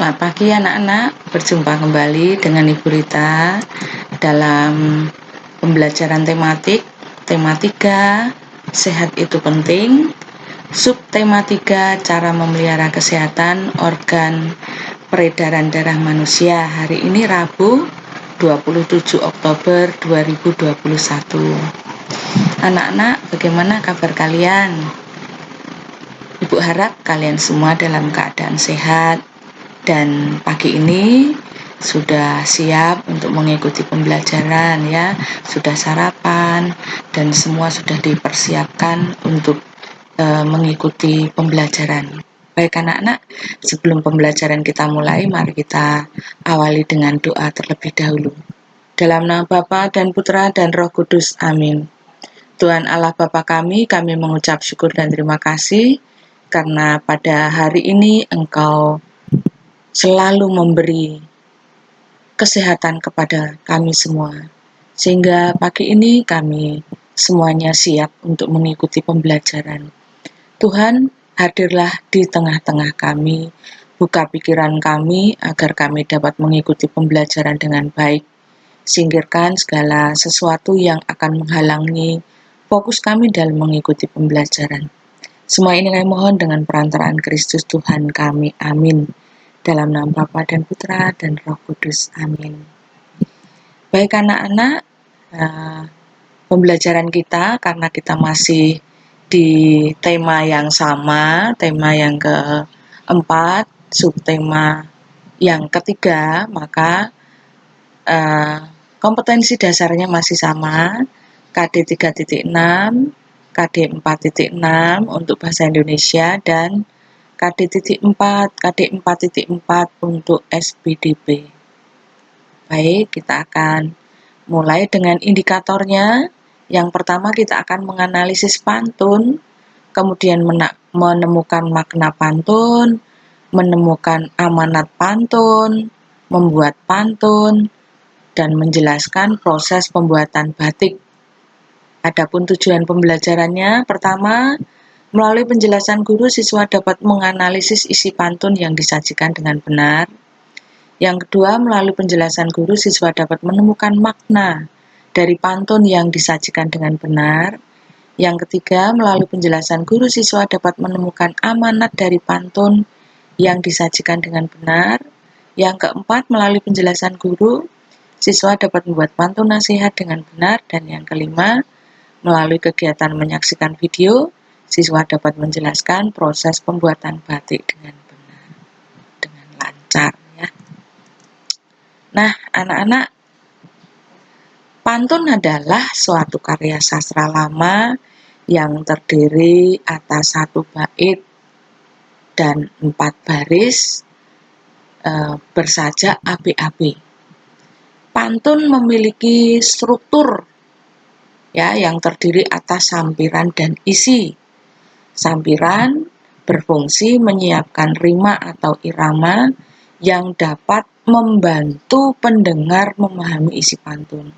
Selamat pagi anak-anak, berjumpa kembali dengan Ibu Rita dalam pembelajaran tema 3, sehat itu penting, subtema 3, cara memelihara kesehatan organ peredaran darah manusia. Hari ini Rabu 27 Oktober 2021. Anak-anak, bagaimana kabar kalian? Ibu harap kalian semua dalam keadaan sehat dan pagi ini sudah siap untuk mengikuti pembelajaran ya, sudah sarapan dan semua sudah dipersiapkan untuk mengikuti pembelajaran. Baik anak-anak, sebelum pembelajaran kita mulai, mari kita awali dengan doa terlebih dahulu. Dalam nama Bapa dan Putra dan Roh Kudus, amin. Tuhan Allah Bapa kami mengucap syukur dan terima kasih karena pada hari ini Engkau selalu memberi kesehatan kepada kami semua, sehingga pagi ini kami semuanya siap untuk mengikuti pembelajaran. Tuhan, hadirlah di tengah-tengah kami, buka pikiran kami agar kami dapat mengikuti pembelajaran dengan baik. Singkirkan segala sesuatu yang akan menghalangi fokus kami dalam mengikuti pembelajaran. Semua ini kami mohon dengan perantaraan Kristus Tuhan kami, amin. Dalam nama Bapa dan Putra dan Roh Kudus, amin. Baik anak-anak, pembelajaran kita karena kita masih di tema yang sama, tema yang keempat, subtema yang ketiga, maka kompetensi dasarnya masih sama, KD 3.6, KD 4.6 untuk bahasa Indonesia dan KD 4.4 untuk SPDB. Baik, kita akan mulai dengan indikatornya. Yang pertama kita akan menganalisis pantun, kemudian menemukan makna pantun, menemukan amanat pantun, membuat pantun, dan menjelaskan proses pembuatan batik. Adapun tujuan pembelajarannya, pertama, melalui penjelasan guru, siswa dapat menganalisis isi pantun yang disajikan dengan benar. Yang kedua, melalui penjelasan guru, siswa dapat menemukan makna dari pantun yang disajikan dengan benar. Yang ketiga, melalui penjelasan guru, siswa dapat menemukan amanat dari pantun yang disajikan dengan benar. Yang keempat, melalui penjelasan guru, siswa dapat membuat pantun nasihat dengan benar. Dan yang kelima, melalui kegiatan menyaksikan video, siswa dapat menjelaskan proses pembuatan batik dengan benar, dengan lancar ya. Nah, anak-anak, pantun adalah suatu karya sastra lama yang terdiri atas 1 bait dan 4 baris bersajak api-api. Pantun memiliki struktur ya yang terdiri atas sampiran dan isi. Sampiran berfungsi menyiapkan rima atau irama yang dapat membantu pendengar memahami isi pantun.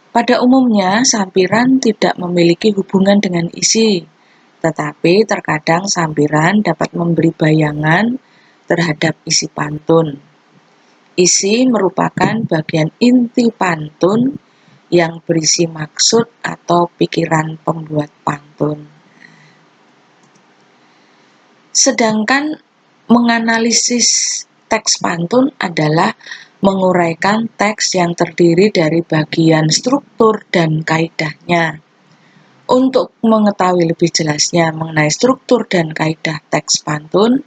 Pada umumnya, sampiran tidak memiliki hubungan dengan isi, tetapi terkadang sampiran dapat memberi bayangan terhadap isi pantun. Isi merupakan bagian inti pantun yang berisi maksud atau pikiran pembuat pantun. Sedangkan menganalisis teks pantun adalah menguraikan teks yang terdiri dari bagian struktur dan kaidahnya. Untuk mengetahui lebih jelasnya mengenai struktur dan kaidah teks pantun,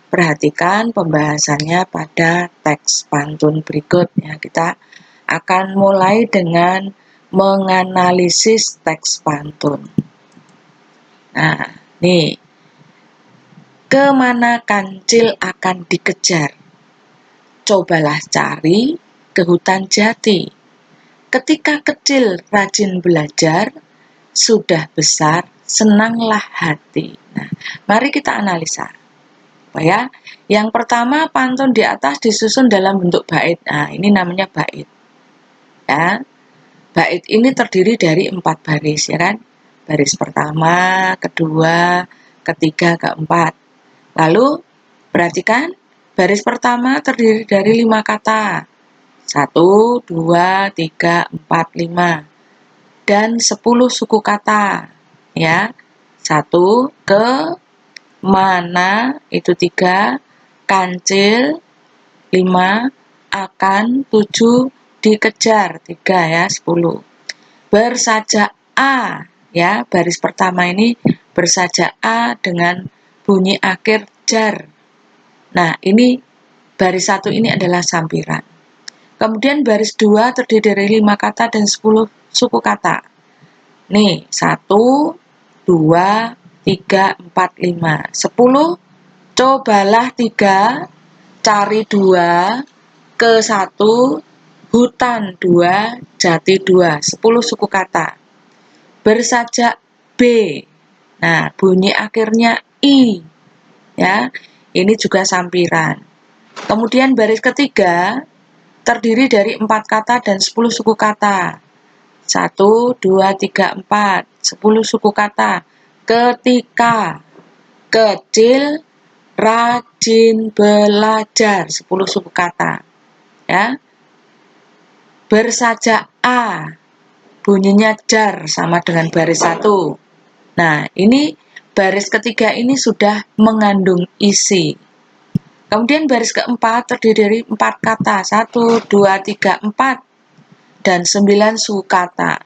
perhatikan pembahasannya pada teks pantun berikut. Ya, kita akan mulai dengan menganalisis teks pantun. Nah, nih. Kemana kancil akan dikejar? Cobalah cari ke hutan jati. Ketika kecil rajin belajar, sudah besar senanglah hati. Nah, mari kita analisa. Ya, yang pertama pantun di atas disusun dalam bentuk bait. Nah, ini namanya bait. Ya, bait ini terdiri dari 4 baris, ya kan? Baris pertama, kedua, ketiga, keempat. Lalu perhatikan Baris pertama terdiri dari 5 kata. 1, 2, 3, 4, 5. Dan 10 suku kata. Ya. 1, ke, mana, itu 3, kancil, 5, akan, 7, dikejar, 3 ya, 10. Bersajak A, ya, baris pertama ini bersajak A dengan bunyi akhir jar. Nah, ini baris 1 ini adalah sampiran. Kemudian baris 2 terdiri dari 5 kata dan 10 suku kata. Nih, 1, 2, 3, 4, 5. 10, cobalah 3, cari 2, ke 1, hutan 2, jati 2. 10 suku kata. Bersajak B. Nah, bunyi akhirnya I. Ya, ini juga sampiran. Kemudian baris ketiga terdiri dari 4 kata dan 10 suku kata. 1, 2, 3, 4. 10 suku kata. Ketika, kecil, rajin belajar. 10 suku kata. Ya. Bersajak A. Bunyinya jar sama dengan baris 1. Nah, ini baris ketiga ini sudah mengandung isi. Kemudian baris keempat terdiri dari 4 kata. 1, 2, 3, 4. Dan 9 suku kata.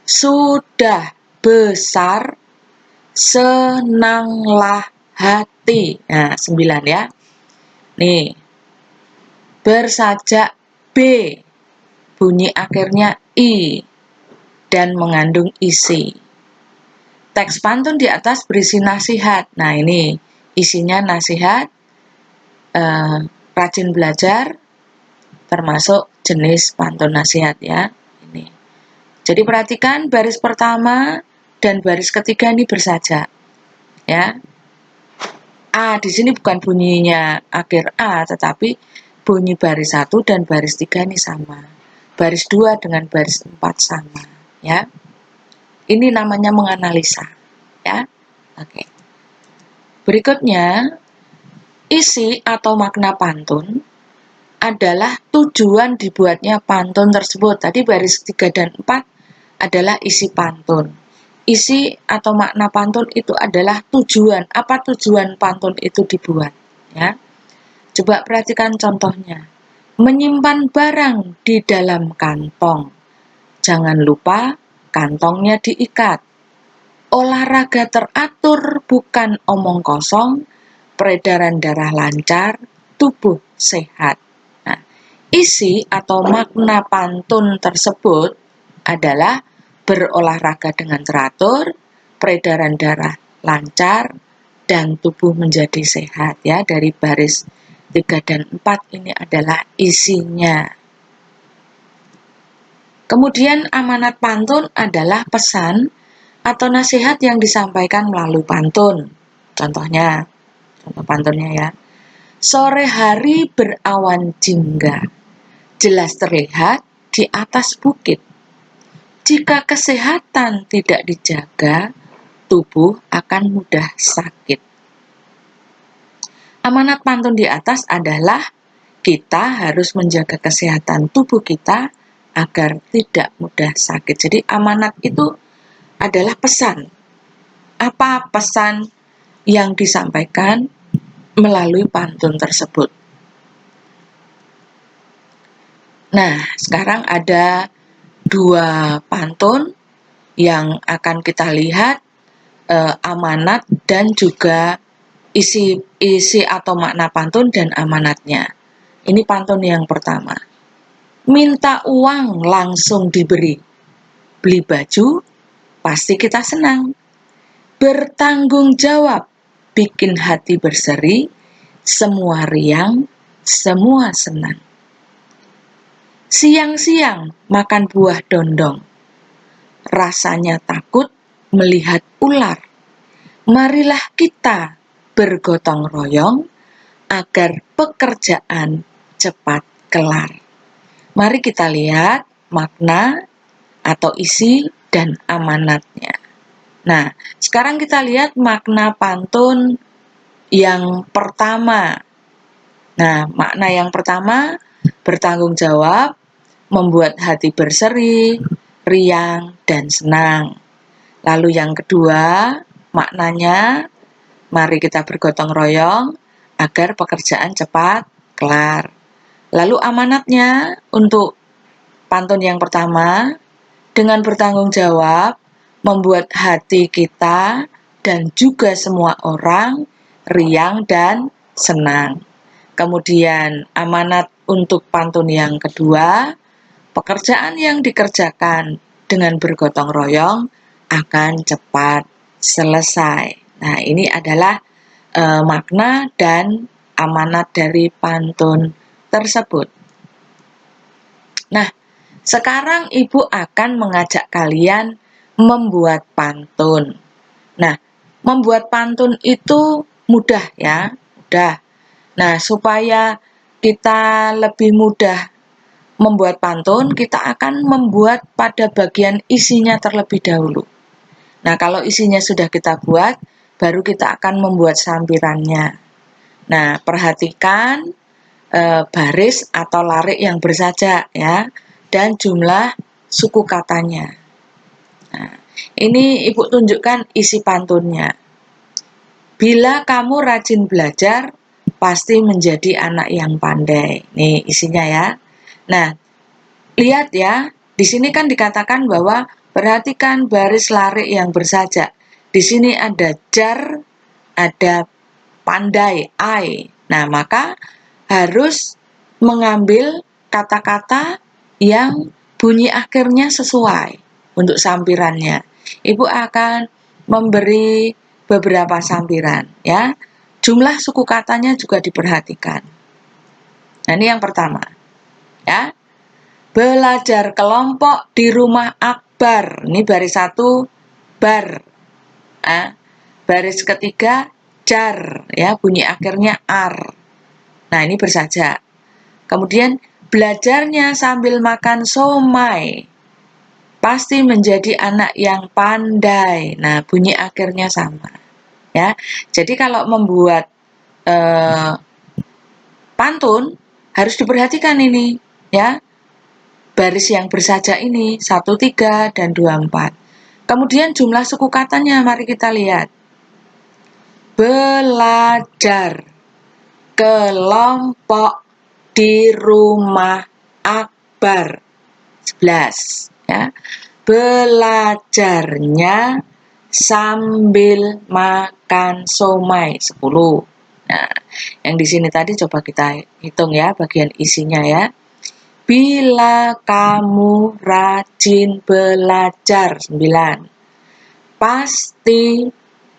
Sudah besar, senanglah hati. Nah, 9 ya. Nih, bersajak B. Bunyi akhirnya I. Dan mengandung isi. Teks pantun di atas berisi nasihat. Nah, ini isinya nasihat, rajin belajar, termasuk jenis pantun nasihat ya. Ini. Jadi perhatikan baris pertama dan baris ketiga ini bersajak. Ya. A di sini bukan bunyinya akhir A, tetapi bunyi baris 1 dan baris 3 ini sama. Baris 2 dengan baris 4 sama, ya. Ini namanya menganalisa, ya. Oke. Berikutnya, isi atau makna pantun adalah tujuan dibuatnya pantun tersebut. Tadi baris 3 dan 4 adalah isi pantun. Isi atau makna pantun itu adalah tujuan. Apa tujuan pantun itu dibuat? Ya. Coba perhatikan contohnya. Menyimpan barang di dalam kantong. Jangan lupa kantongnya diikat. Olahraga teratur bukan omong kosong. Peredaran darah lancar, tubuh sehat. Nah, isi atau makna pantun tersebut adalah berolahraga dengan teratur, peredaran darah lancar, dan tubuh menjadi sehat. Ya, dari baris 3 dan 4 ini adalah isinya. Kemudian amanat pantun adalah pesan atau nasihat yang disampaikan melalui pantun. Contohnya, contoh pantunnya ya. Sore hari berawan jingga, jelas terlihat di atas bukit. Jika kesehatan tidak dijaga, tubuh akan mudah sakit. Amanat pantun di atas adalah kita harus menjaga kesehatan tubuh kita agar tidak mudah sakit. Jadi amanat itu adalah pesan. Apa pesan yang disampaikan melalui pantun tersebut? Nah, sekarang ada 2 pantun yang akan kita lihat amanat dan juga isi atau makna pantun dan amanatnya. Ini pantun yang pertama. Minta uang langsung diberi. Beli baju pasti kita senang. Bertanggung jawab bikin hati berseri. Semua riang, semua senang. Siang-siang makan buah dondong. Rasanya takut melihat ular. Marilah kita bergotong royong agar pekerjaan cepat kelar. Mari kita lihat makna atau isi dan amanatnya. Nah, sekarang kita lihat makna pantun yang pertama. Nah, makna yang pertama, bertanggung jawab, membuat hati berseri, riang, dan senang. Lalu yang kedua, maknanya, mari kita bergotong royong agar pekerjaan cepat kelar. Lalu amanatnya untuk pantun yang pertama, dengan bertanggung jawab, membuat hati kita dan juga semua orang riang dan senang. Kemudian amanat untuk pantun yang kedua, pekerjaan yang dikerjakan dengan bergotong royong akan cepat selesai. Nah, ini adalah makna dan amanat dari pantun tersebut. Nah, sekarang Ibu akan mengajak kalian membuat pantun. Nah, membuat pantun itu mudah ya, mudah. Nah, supaya kita lebih mudah membuat pantun, kita akan membuat pada bagian isinya terlebih dahulu. Nah, kalau isinya sudah kita buat, baru kita akan membuat sampirannya. Nah, perhatikan baris atau larik yang bersajak ya, dan jumlah suku katanya. Nah, ini Ibu tunjukkan isi pantunnya. Bila kamu rajin belajar, pasti menjadi anak yang pandai. Nih isinya ya. Nah, lihat ya, di sini kan dikatakan bahwa perhatikan baris larik yang bersajak. Di sini ada jar, ada pandai, ai. Nah, maka harus mengambil kata-kata yang bunyi akhirnya sesuai untuk sampirannya. Ibu akan memberi beberapa sampiran ya. Jumlah suku katanya juga diperhatikan. Nah, ini yang pertama. Ya. Belajar kelompok di rumah Akbar. Ini baris 1 bar. Baris ketiga jar ya, bunyi akhirnya ar. Nah, ini bersajak. Kemudian belajarnya sambil makan somai. Pasti menjadi anak yang pandai. Nah, bunyi akhirnya sama. Ya. Jadi kalau membuat pantun harus diperhatikan ini, ya. Baris yang bersajak ini 1, 3 dan 2, 4. Kemudian jumlah suku katanya mari kita lihat. Belajar kelompok di rumah Akbar 11 ya. Belajarnya sambil makan somai 10. Nah, yang di sini tadi coba kita hitung ya bagian isinya ya. Bila kamu rajin belajar 9. Pasti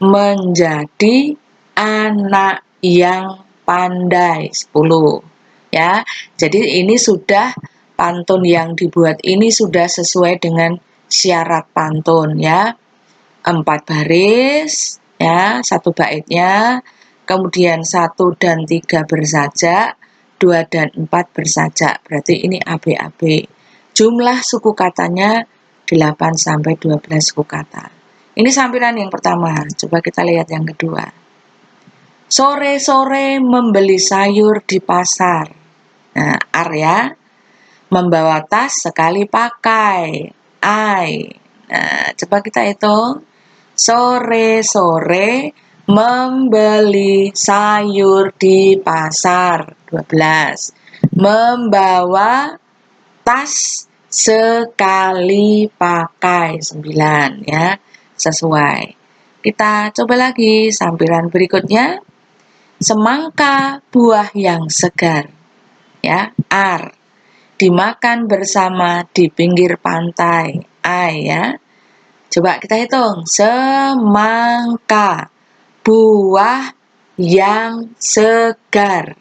menjadi anak yang pandai 10 ya. Jadi ini sudah pantun yang dibuat ini sudah sesuai dengan syarat pantun ya. 4 baris ya, 1 baitnya, kemudian 1 dan 3 bersajak, 2 dan 4 bersajak. Berarti ini AB-AB. Jumlah suku katanya 8 sampai 12 suku kata. Ini sampiran yang pertama. Coba kita lihat yang kedua. Sore-sore membeli sayur di pasar. Nah, ar ya. Membawa tas sekali pakai. Ai. Nah, coba kita hitung. Sore-sore membeli sayur di pasar 12. Membawa tas sekali pakai 9 ya. Sesuai. Kita coba lagi sampiran berikutnya. Semangka buah yang segar. Ya, ar. Dimakan bersama di pinggir pantai. Ai ya. Coba kita hitung. Semangka buah yang segar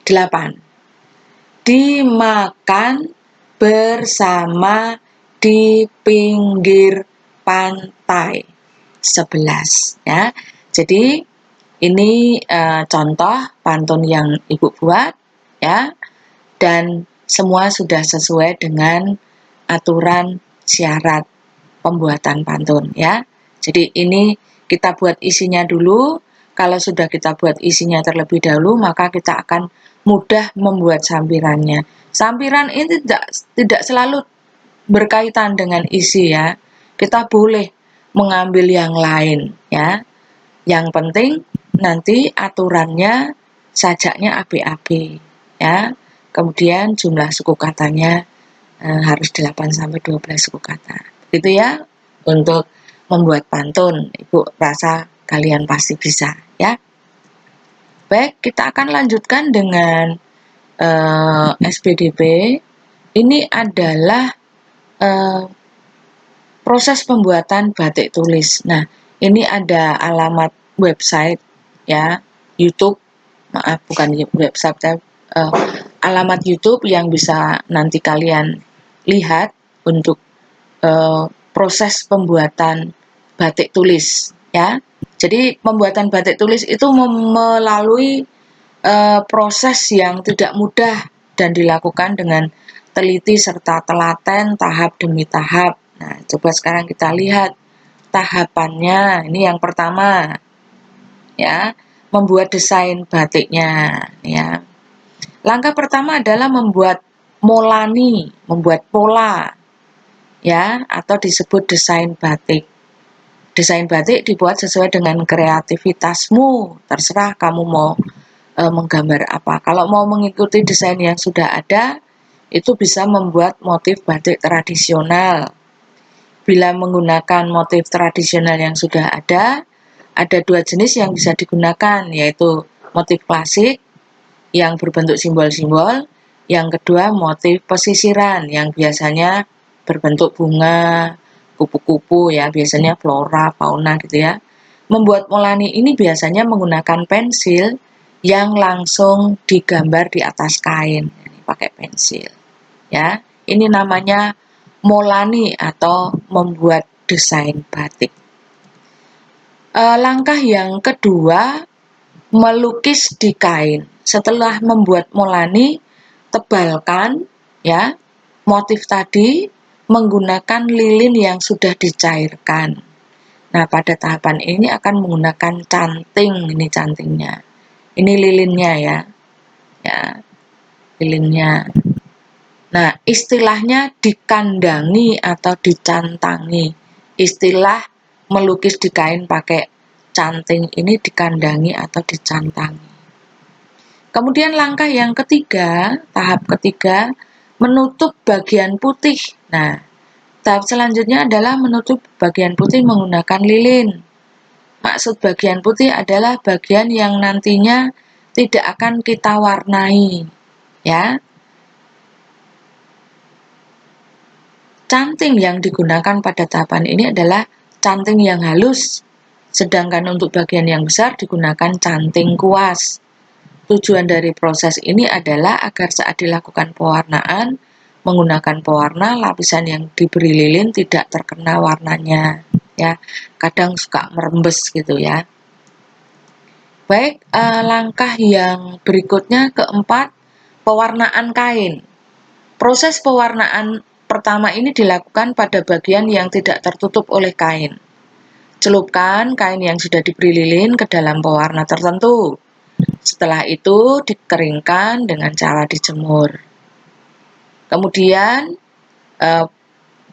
8. Dimakan bersama di pinggir pantai 11 ya. Jadi ini contoh pantun yang Ibu buat ya, dan semua sudah sesuai dengan aturan syarat pembuatan pantun ya. Jadi ini kita buat isinya dulu, Kalau sudah kita buat isinya terlebih dahulu, maka kita akan mudah membuat sampirannya. Sampiran ini tidak selalu berkaitan dengan isi ya. Kita boleh mengambil yang lain ya. Yang penting nanti aturannya sajaknya AB-AB ya. Kemudian jumlah suku katanya harus 8 sampai 12 suku kata. Gitu ya untuk membuat pantun. Ibu rasa kalian pasti bisa ya. Baik, kita akan lanjutkan dengan SPDP. Ini adalah proses pembuatan batik tulis. Nah, ini ada alamat website ya, YouTube. Maaf, bukan website, alamat YouTube yang bisa nanti kalian lihat untuk proses pembuatan batik tulis ya. Jadi pembuatan batik tulis itu melalui proses yang tidak mudah dan dilakukan dengan teliti serta telaten tahap demi tahap. Nah, coba sekarang kita lihat tahapannya. Ini yang pertama ya, membuat desain batiknya ya. Langkah pertama adalah membuat molani, membuat pola ya, atau disebut desain batik. Desain batik dibuat sesuai dengan kreativitasmu, terserah kamu mau menggambar apa. Kalau mau mengikuti desain yang sudah ada, itu bisa membuat motif batik tradisional. Bila menggunakan motif tradisional yang sudah ada 2 jenis yang bisa digunakan, yaitu motif klasik yang berbentuk simbol-simbol, yang kedua motif pesisiran yang biasanya berbentuk bunga, kupu-kupu ya, biasanya flora, fauna gitu ya. Membuat molani ini biasanya menggunakan pensil yang langsung digambar di atas kain. Ini pakai pensil ya. Ini namanya molani atau membuat desain batik. Langkah yang kedua, melukis di kain. Setelah membuat molani, tebalkan ya motif tadi menggunakan lilin yang sudah dicairkan. Nah, pada tahapan ini akan menggunakan canting, ini cantingnya. Ini lilinnya ya. Ya, lilinnya. Nah, istilahnya dikandangi atau dicantangi. Istilah melukis di kain pakai canting ini dikandangi atau dicantangi. Kemudian langkah yang ketiga, tahap ketiga, menutup bagian putih. Nah, tahap selanjutnya adalah menutup bagian putih menggunakan lilin. Maksud bagian putih adalah bagian yang nantinya tidak akan kita warnai, ya. Canting yang digunakan pada tahapan ini adalah canting yang halus, sedangkan untuk bagian yang besar digunakan canting kuas. Tujuan dari proses ini adalah agar saat dilakukan pewarnaan, menggunakan pewarna, lapisan yang diberi lilin tidak terkena warnanya. Ya, kadang suka merembes gitu ya. Baik, langkah yang berikutnya keempat, pewarnaan kain. Proses pewarnaan pertama ini dilakukan pada bagian yang tidak tertutup oleh kain. Celupkan kain yang sudah diberi lilin ke dalam pewarna tertentu. Setelah itu dikeringkan dengan cara dijemur. Kemudian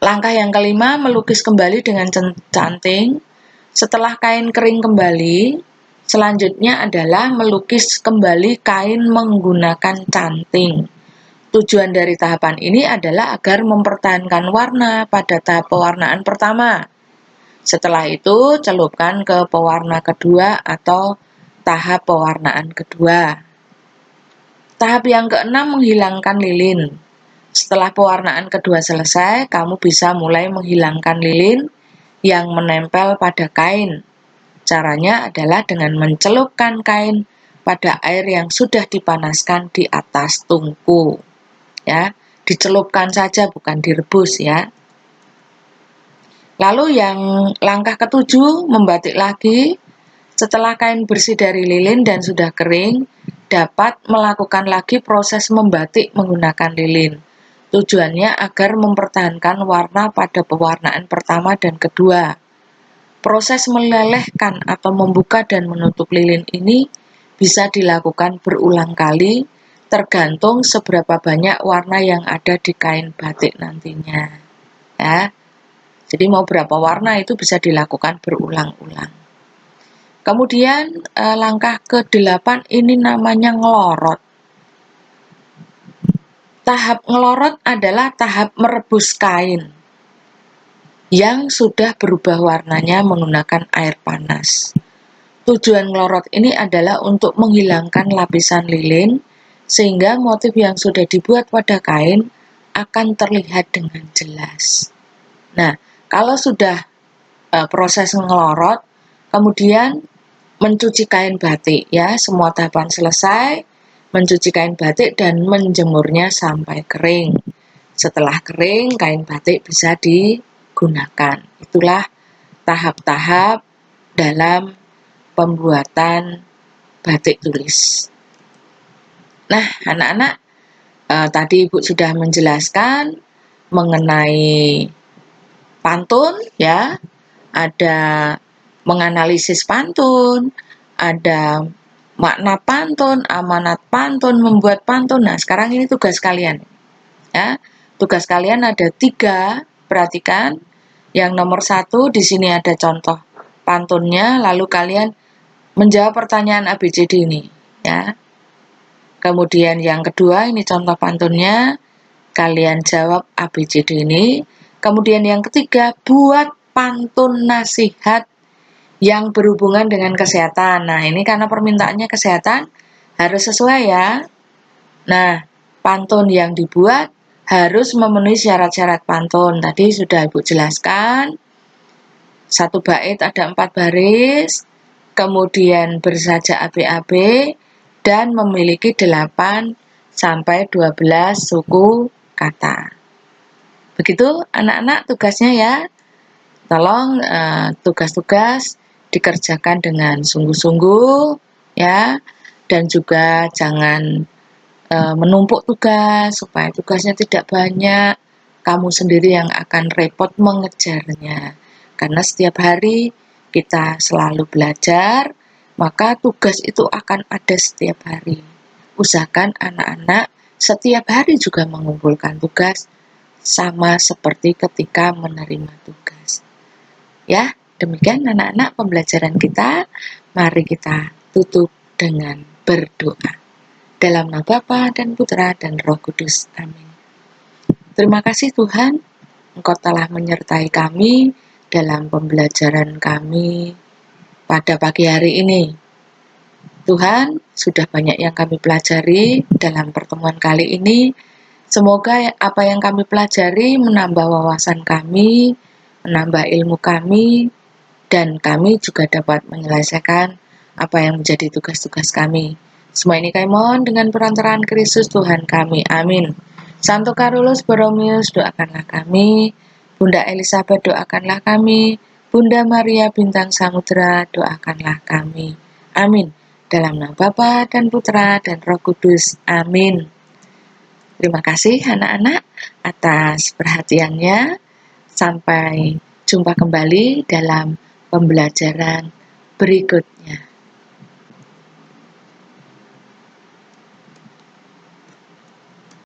langkah yang kelima, melukis kembali dengan canting. Setelah kain kering kembali, selanjutnya adalah melukis kembali kain menggunakan canting. Tujuan dari tahapan ini adalah agar mempertahankan warna pada tahap pewarnaan pertama. Setelah itu, celupkan ke pewarna kedua atau tahap pewarnaan kedua. Tahap yang keenam, menghilangkan lilin. Setelah pewarnaan kedua selesai, kamu bisa mulai menghilangkan lilin yang menempel pada kain. Caranya adalah dengan mencelupkan kain pada air yang sudah dipanaskan di atas tungku. Ya, dicelupkan saja, bukan direbus ya. Lalu yang langkah ketujuh, membatik lagi. Setelah kain bersih dari lilin dan sudah kering, dapat melakukan lagi proses membatik menggunakan lilin. Tujuannya agar mempertahankan warna pada pewarnaan pertama dan kedua. Proses melelehkan atau membuka dan menutup lilin ini bisa dilakukan berulang kali tergantung seberapa banyak warna yang ada di kain batik nantinya. Ya. Jadi mau berapa warna itu bisa dilakukan berulang-ulang. Kemudian langkah ke-8 ini namanya ngelorot. Tahap ngelorot adalah tahap merebus kain yang sudah berubah warnanya menggunakan air panas. Tujuan ngelorot ini adalah untuk menghilangkan lapisan lilin sehingga motif yang sudah dibuat pada kain akan terlihat dengan jelas. Nah, kalau sudah proses ngelorot, kemudian mencuci kain batik ya, semua tahapan selesai, mencuci kain batik dan menjemurnya sampai kering. Setelah kering, kain batik bisa digunakan. Itulah tahap-tahap dalam pembuatan batik tulis. Nah, anak-anak, tadi Ibu sudah menjelaskan mengenai pantun ya, ada menganalisis pantun, ada makna pantun, amanat pantun, membuat pantun. Nah, sekarang ini tugas kalian. Ya, tugas kalian ada 3, perhatikan. Yang nomor 1, di sini ada contoh pantunnya, lalu kalian menjawab pertanyaan ABCD ini. Ya. Kemudian yang kedua, ini contoh pantunnya, kalian jawab ABCD ini. Kemudian yang ketiga, buat pantun nasihat yang berhubungan dengan kesehatan. Nah, ini karena permintaannya kesehatan, harus sesuai ya. Nah, pantun yang dibuat harus memenuhi syarat-syarat pantun. Tadi sudah Ibu jelaskan. 1 bait ada 4 baris, kemudian bersajak AB-AB, dan memiliki 8 sampai 12 suku kata. Begitu anak-anak tugasnya ya. Tolong tugas-tugas dikerjakan dengan sungguh-sungguh ya, dan juga jangan menumpuk tugas supaya tugasnya tidak banyak, kamu sendiri yang akan repot mengejarnya. Karena setiap hari kita selalu belajar, maka tugas itu akan ada setiap hari. Usahakan anak-anak setiap hari juga mengumpulkan tugas sama seperti ketika menerima tugas. Ya, demikian anak-anak pembelajaran kita. Mari kita tutup dengan berdoa. Dalam nama Bapa dan Putra dan Roh Kudus. Amin. Terima kasih Tuhan, Engkau telah menyertai kami dalam pembelajaran kami pada pagi hari ini. Tuhan, sudah banyak yang kami pelajari dalam pertemuan kali ini. Semoga apa yang kami pelajari menambah wawasan kami, menambah ilmu kami, dan kami juga dapat menyelesaikan apa yang menjadi tugas-tugas kami. Semua ini kami mohon dengan perantaraan Kristus Tuhan kami. Amin. Santo Carolus Borromeus, doakanlah kami. Bunda Elizabeth, doakanlah kami. Bunda Maria Bintang Samudra, doakanlah kami. Amin. Dalam nama Bapa dan Putra dan Roh Kudus. Amin. Terima kasih anak-anak atas perhatiannya. Sampai jumpa kembali dalam pembelajaran berikutnya.